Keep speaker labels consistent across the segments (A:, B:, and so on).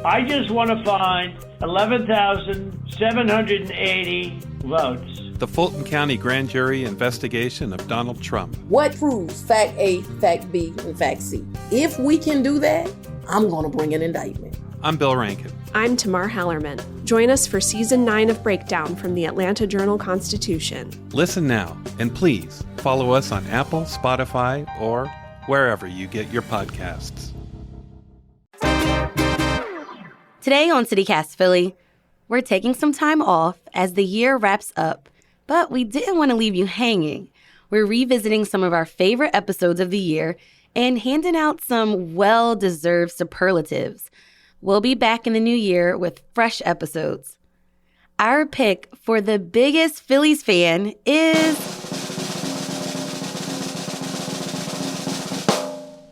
A: I just want to find 11,780 votes.
B: The Fulton County Grand Jury investigation of Donald Trump.
C: What proves fact A, fact B, and fact C? If we can do that, I'm going to bring an indictment.
B: I'm Bill Rankin.
D: I'm Tamar Hallerman. Join us for Season 9 of Breakdown from the Atlanta Journal-Constitution.
B: Listen now, and please follow us on Apple, Spotify, or wherever you get your podcasts.
E: Today on CityCast Philly, we're taking some time off as the year wraps up, but we didn't want to leave you hanging. We're revisiting some of our favorite episodes of the year and handing out some well-deserved superlatives. We'll be back in the new year with fresh episodes. Our pick for the biggest Phillies fan is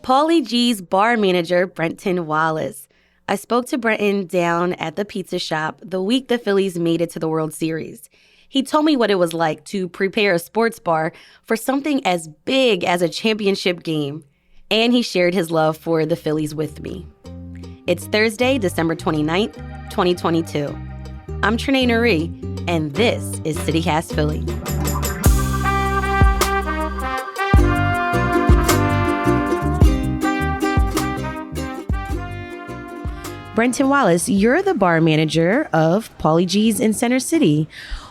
E: Paulie G's bar manager, Brenton Wallace. I spoke to Brenton down at the pizza shop the week the Phillies made it to the World Series. He told me what it was like to prepare a sports bar for something as big as a championship game. And he shared his love for the Phillies with me. It's Thursday, December 29th, 2022. I'm Trinae Nuri, and this is CityCast Philly. Brenton Wallace, you're the bar manager of Paulie G's in Center City.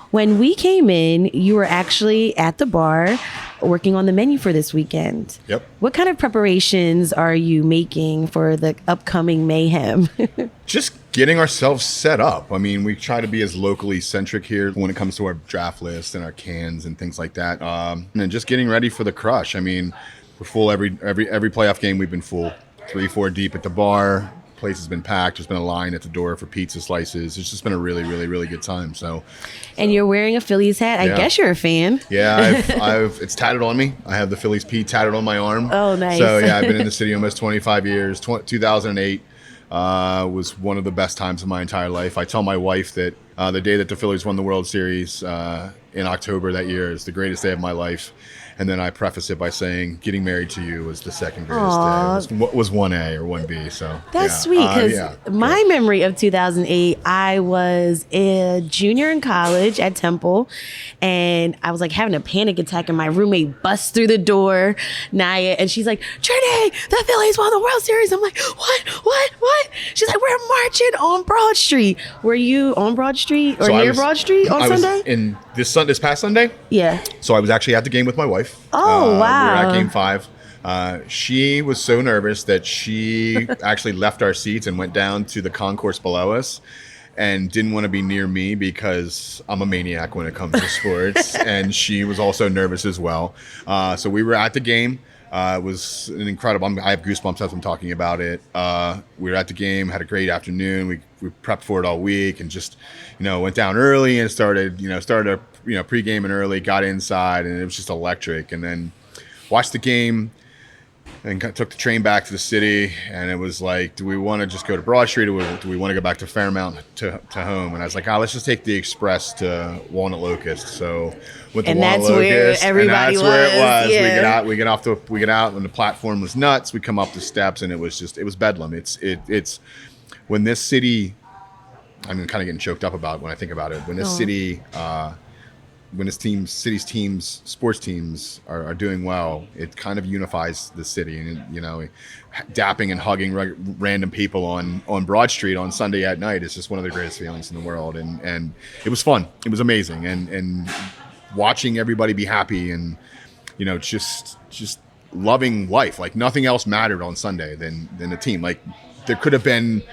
E: When we came in, you were actually at the bar working on the menu for this weekend.
F: Yep.
E: What kind of preparations are you making for the upcoming mayhem?
F: Just getting ourselves set up. I mean, we try to be as locally centric here when it comes to our draft list and our cans and things like that. And then just getting ready for the crush. I mean, we're full every playoff game. We've been full 3-4 deep at the bar. Place has been packed. There's been a line at the door for pizza slices. It's just been a really, really, really good time.
E: And you're wearing a Phillies hat. I guess you're a fan.
F: Yeah, I've it's tatted on me. I have the Phillies P tatted on my arm.
E: Oh, nice.
F: So yeah, I've been in the city almost 25 years. 2008 was one of the best times of my entire life. I tell my wife that the day that the Phillies won the World Series in October that year is the greatest day of my life. And then I preface it by saying, getting married to you was the second greatest day. It was 1A or 1B. So
E: that's sweet, because my memory of 2008, I was a junior in college at Temple, and I was like having a panic attack, and my roommate busts through the door, Naya, and she's like, Trinae, the Phillies won the World Series. I'm like, what? She's like, we're marching on Broad Street. Were you on Broad Street or near Broad Street on Sunday?
F: In this past Sunday?
E: Yeah.
F: So I was actually at the game with my wife.
E: Oh, wow.
F: We were at Game 5. She was so nervous that she actually left our seats and went down to the concourse below us and didn't want to be near me because I'm a maniac when it comes to sports. And she was also nervous as well. So we were at the game. It was an incredible, I have goosebumps as I'm talking about it. We were at the game, had a great afternoon. We prepped for it all week and just, went down early and started pre-gaming early, got inside, and it was just electric. And then watched the game and took the train back to the city, and it was like, do we want to just go to Broad Street, or do we want to go back to Fairmount to home? And I was like, let's just take the express to Walnut Locust. So with the Walnut Locust,
E: where everybody
F: and that's where it was.
E: Yeah.
F: We get out, and the platform was nuts. We come up the steps, and it was bedlam. It's when this city, I'm kind of getting choked up about when I think about it. When this city, when city's teams, sports teams are doing well, it kind of unifies the city. And dapping and hugging random people on Broad Street on Sunday at night is just one of the greatest feelings in the world. And it was fun. It was amazing. And watching everybody be happy and just loving life. Like nothing else mattered on Sunday than the team. Like there could have been,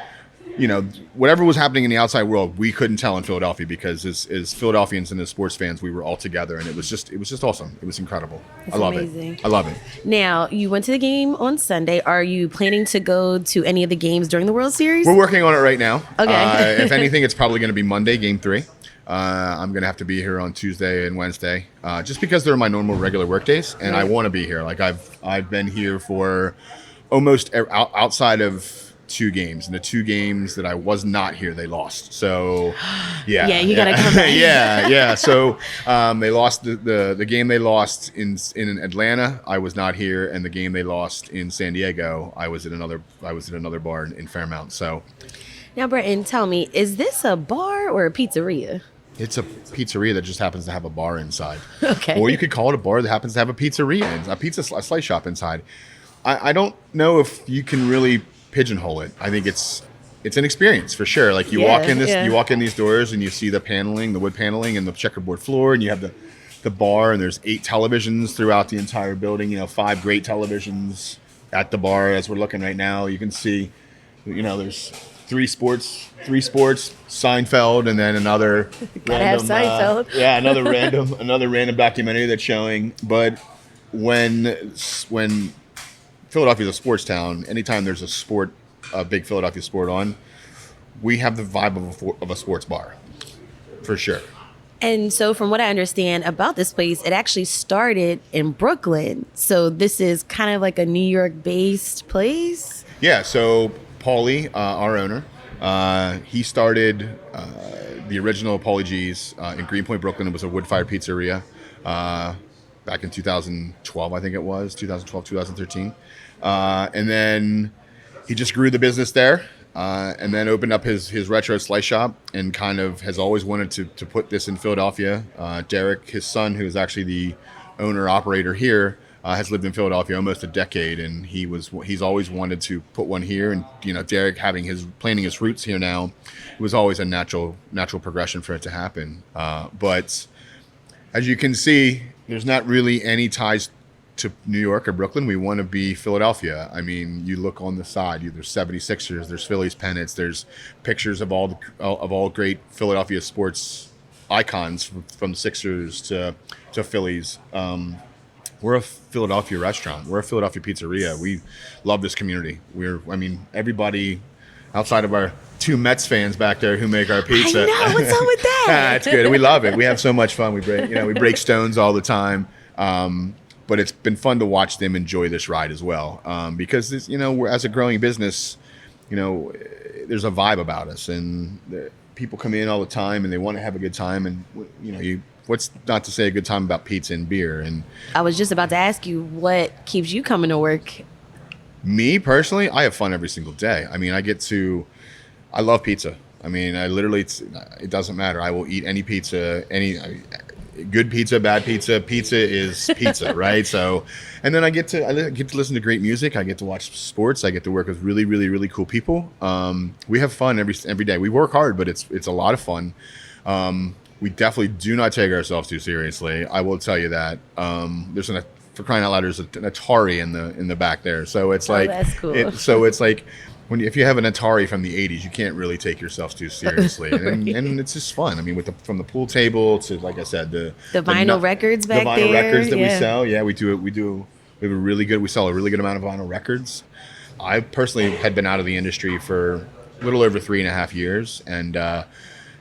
F: whatever was happening in the outside world, we couldn't tell in Philadelphia because as Philadelphians and as sports fans, we were all together, and it was just awesome. It was incredible.
E: That's
F: I love
E: amazing.
F: it. I love it.
E: Now, you went to the game on Sunday. Are you planning to go to any of the games during the World Series?
F: We're working on it right now.
E: Okay.
F: If anything, it's probably going to be Monday, Game 3. I'm going to have to be here on Tuesday and Wednesday, just because they're my normal regular work days, and I want to be here. Like I've been here for almost outside of 2 games, and the 2 games that I was not here, they lost. So yeah,
E: you gotta come back.
F: yeah. So they lost the game they lost in Atlanta. I was not here, and the game they lost in San Diego, I was at another bar in Fairmount. So
E: Now, Brenton, tell me, is this a bar or a pizzeria?
F: It's a pizzeria that just happens to have a bar inside.
E: Okay.
F: Or you could call it a bar that happens to have a pizzeria, a slice shop inside. I don't know if you can really pigeonhole it. I think it's an experience for sure. Like you walk in these doors and you see the paneling, the wood paneling and the checkerboard floor, and you have the bar, and there's 8 televisions throughout the entire building, 5 great televisions at the bar as we're looking right now. You can see, there's three sports, Seinfeld, and then another random, another random documentary that's showing. But when Philadelphia is a sports town, anytime there's a big Philadelphia sport on, we have the vibe of a sports bar, for sure.
E: And so from what I understand about this place, it actually started in Brooklyn. So this is kind of like a New York-based place?
F: Yeah, so Paulie, our owner, he started the original Paulie G's in Greenpoint, Brooklyn. It was a wood-fired pizzeria back in 2012, I think it was, 2013. And then he just grew the business there. And then opened up his retro slice shop and kind of has always wanted to put this in Philadelphia. Derek, his son, who is actually the owner-operator here, has lived in Philadelphia almost a decade, and he's always wanted to put one here. And Derek planting his roots here now, it was always a natural progression for it to happen. But as you can see, there's not really any ties to New York or Brooklyn. We want to be Philadelphia. I mean, you look on the side, there's 76ers, there's Phillies pennants, there's pictures of all great Philadelphia sports icons from Sixers to Phillies. We're a Philadelphia restaurant. We're a Philadelphia pizzeria. We love this community. Everybody outside of our 2 Mets fans back there who make our pizza.
E: I know, what's up with that?
F: It's good. We love it. We have so much fun. We break stones all the time. But it's been fun to watch them enjoy this ride as well, because this, we're, as a growing business, there's a vibe about us, and people come in all the time and they want to have a good time, and what's not to say a good time about pizza and beer. And
E: I was just about to ask you, what keeps you coming to work?
F: Me personally, I have fun every single day. I mean, I love pizza. I mean, it doesn't matter. I will eat any pizza, good pizza, bad pizza. Pizza is pizza, right? So, and then I get to listen to great music. I get to watch sports. I get to work with really, really, really cool people. We have fun every day. We work hard, but it's a lot of fun. We definitely do not take ourselves too seriously. I will tell you that. For crying out loud, there's an Atari in the back there. So it's like,
E: that's cool.
F: It's like, if you have an Atari from the 80s, you can't really take yourself too seriously. And it's just fun. I mean, from the pool table to, like I said, the
E: vinyl records back there.
F: The vinyl records that we sell. Yeah, we sell a really good amount of vinyl records. I personally had been out of the industry for a little over 3.5 years, and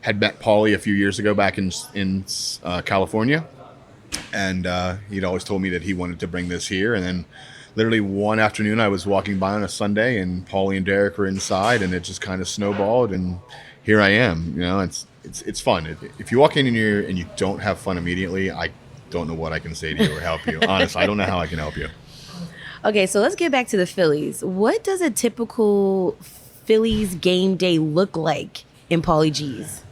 F: had met Paulie a few years ago back in California. And he'd always told me that he wanted to bring this here. And then literally one afternoon I was walking by on a Sunday, and Paulie and Derek were inside, and it just kind of snowballed, and here I am. It's fun. If you walk in here and you don't have fun immediately, I don't know what I can say to you or help you. Honestly, I don't know how I can help you.
E: Okay, so let's get back to the Phillies. What does a typical Phillies game day look like in Paulie G's?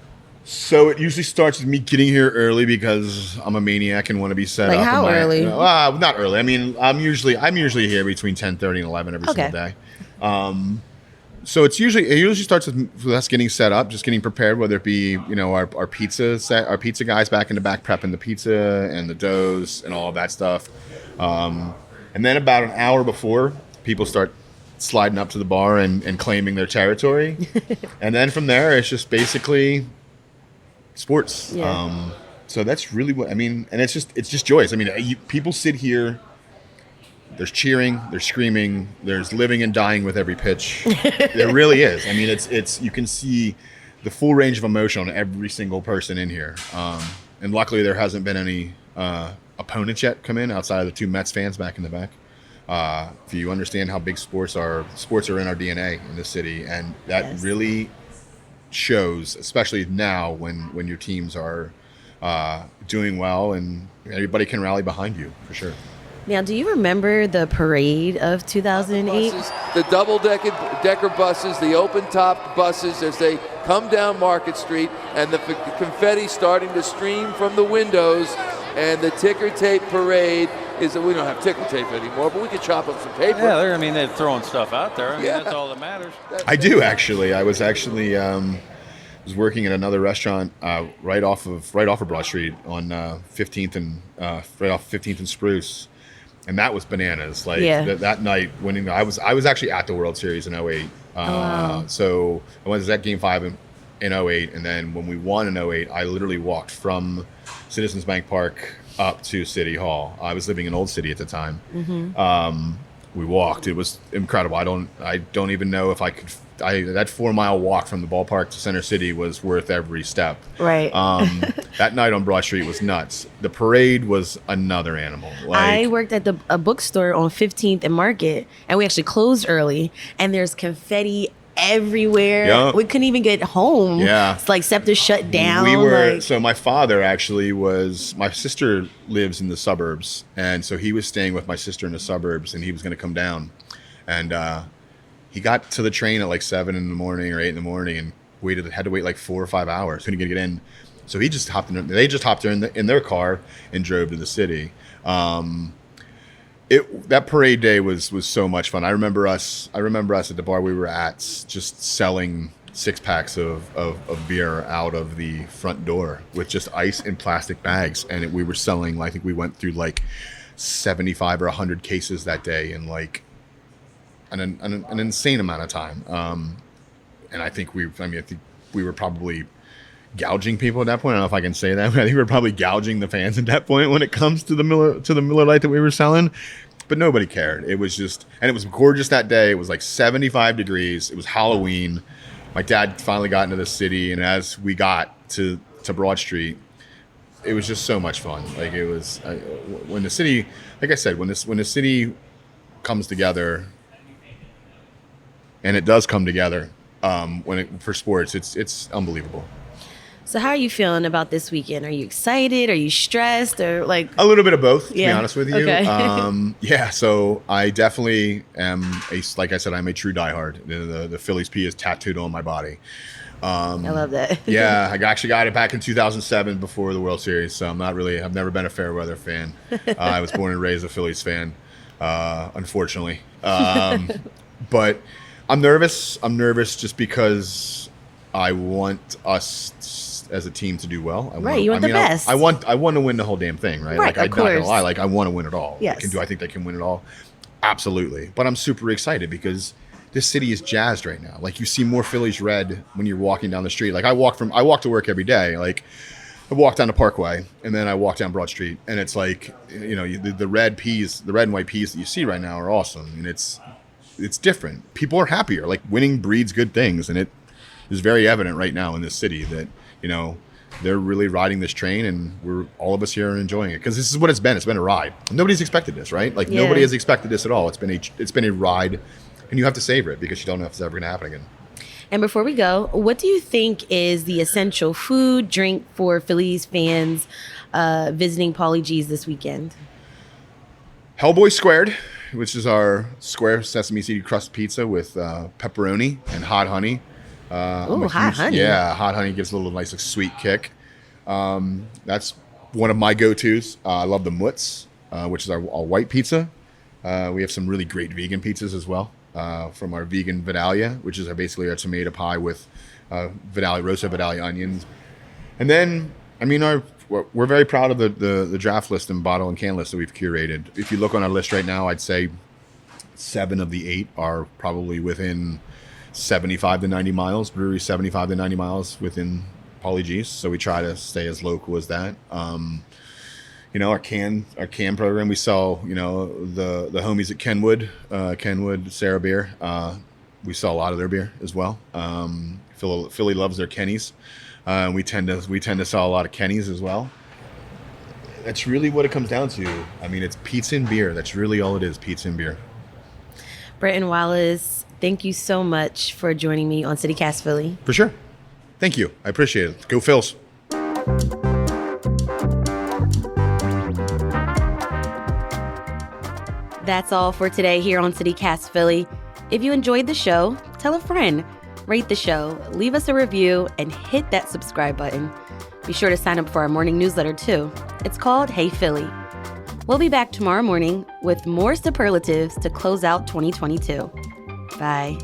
F: So it usually starts with me getting here early because I'm a maniac and want to be set up.
E: Like how early?
F: Not early. I mean, I'm usually here between 10:30 and 11 every single day. So it usually starts with us getting set up, just getting prepared, whether it be our pizza guys back in the back prepping the pizza and the doughs and all of that stuff, and then about an hour before, people start sliding up to the bar and claiming their territory, and then from there it's just basically sports. Yeah. So that's really what I mean, and it's just joyous. I mean, people sit here. There's cheering, there's screaming, there's living and dying with every pitch. There really is. I mean, it's you can see the full range of emotion on every single person in here. And luckily, there hasn't been any opponents yet come in outside of the 2 Mets fans back in the back. If you understand how big sports are in our DNA in this city, and that really shows, especially now when your teams are doing well and everybody can rally behind you, for sure.
E: Now, do you remember the parade of 2008?
G: The double-decker buses, the open-top buses as they come down Market Street, and the confetti starting to stream from the windows, and the ticker tape parade is that we don't have ticker tape anymore, but we could chop up some paper.
H: Yeah, they're throwing stuff out there. That's all that matters.
F: I do actually. I was actually was working at another restaurant right off of Broad Street on 15th and right off 15th and Spruce. And that was bananas. Like that night winning, I was actually at the World Series in 08.
E: Wow.
F: So I was at Game 5 in 08, and then when we won in 08, I literally walked from Citizens Bank Park up to City Hall. I was living in Old City at the time. Mm-hmm. We walked. It was incredible. I don't even know if I could. That 4-mile walk from the ballpark to Center City was worth every step.
E: Right.
F: That night on Broad Street was nuts. The parade was another animal.
E: I worked at a bookstore on 15th and Market, and we actually closed early, and there's confetti everywhere.
F: Yep.
E: We couldn't even get home.
F: Yeah.
E: It's like Scepter shut down.
F: So my father actually my sister lives in the suburbs, and so he was staying with my sister in the suburbs, and he was going to come down. And he got to the train at like 7 in the morning or 8 in the morning and had to wait like 4 or 5 hours. Couldn't get in. So they just hopped in their car and drove to the city. That parade day was so much fun. I remember us at the bar we were at just selling 6-packs of beer out of the front door with just ice in plastic bags. And we were selling, I think we went through like 75 or 100 cases that day in like an insane amount of time. And I think we were probably gouging people at that point. I don't know if I can say that. I think we were probably gouging the fans at that point when it comes to the Miller Lite that we were selling. But nobody cared. It was just, and it was gorgeous that day. It was like 75 degrees. It was Halloween. My dad finally got into the city, and as we got to Broad Street, it was just so much fun. Like it was when the city, like I said, when the city comes together, and it does come together for sports, it's unbelievable.
E: So how are you feeling about this weekend? Are you excited? Are you stressed? Or like
F: a little bit of both, to be honest with you.
E: Okay.
F: So I definitely am like I said, I'm a true diehard. The Phillies P is tattooed on my body.
E: I love that.
F: Yeah, I actually got it back in 2007 before the World Series. So I've never been a fair weather fan. I was born and raised a Phillies fan, unfortunately. But I'm nervous. I'm nervous just because I want us as a team to do well.
E: You want the best.
F: I want to win the whole damn thing, right?
E: Right,
F: I'm
E: of
F: not gonna
E: course.
F: lie. Like I want to win it all.
E: Yes.
F: Do I think they can win it all? Absolutely. But I'm super excited because this city is jazzed right now. Like you see more Phillies red when you're walking down the street. Like I walk to work every day. Like I walk down the Parkway and then I walk down Broad Street, and it's like the red and white peas that you see right now are awesome, and it's different. People are happier. Like winning breeds good things, and it is very evident right now in this city that they're really riding this train, and all of us here are enjoying it because this is what it's been. It's been a ride. Nobody's expected this, right? Like nobody has expected this at all. It's been a ride, and you have to savor it because you don't know if it's ever going to happen again.
E: And before we go, what do you think is the essential food, drink for Phillies fans visiting Pauly G's this weekend?
F: Hellboy Squared, which is our square sesame seed crust pizza with pepperoni and hot honey.
E: Hot honey.
F: Yeah, hot honey gives a little nice sweet kick. That's one of my go-tos. I love the Mutz, which is our white pizza. We have some really great vegan pizzas as well from our vegan Vidalia, which is basically our tomato pie with roasted Vidalia onions. And then, we're very proud of the draft list and bottle and can list that we've curated. If you look on our list right now, I'd say 7 of the 8 are probably within 75 to 90 miles, brewery 75 to 90 miles within Pauly G's. So we try to stay as local as that. Our can program, we sell, the homies at Kenwood Sarah Beer. We sell a lot of their beer as well. Philly loves their Kennies. We tend to sell a lot of Kennies as well. That's really what it comes down to. It's pizza and beer. That's really all it is, pizza and beer.
E: Brenton Wallace, thank you so much for joining me on CityCast Philly.
F: For sure. Thank you. I appreciate it. Go Phils.
E: That's all for today here on CityCast Philly. If you enjoyed the show, tell a friend, rate the show, leave us a review, and hit that subscribe button. Be sure to sign up for our morning newsletter too. It's called Hey Philly. We'll be back tomorrow morning with more superlatives to close out 2022. Bye.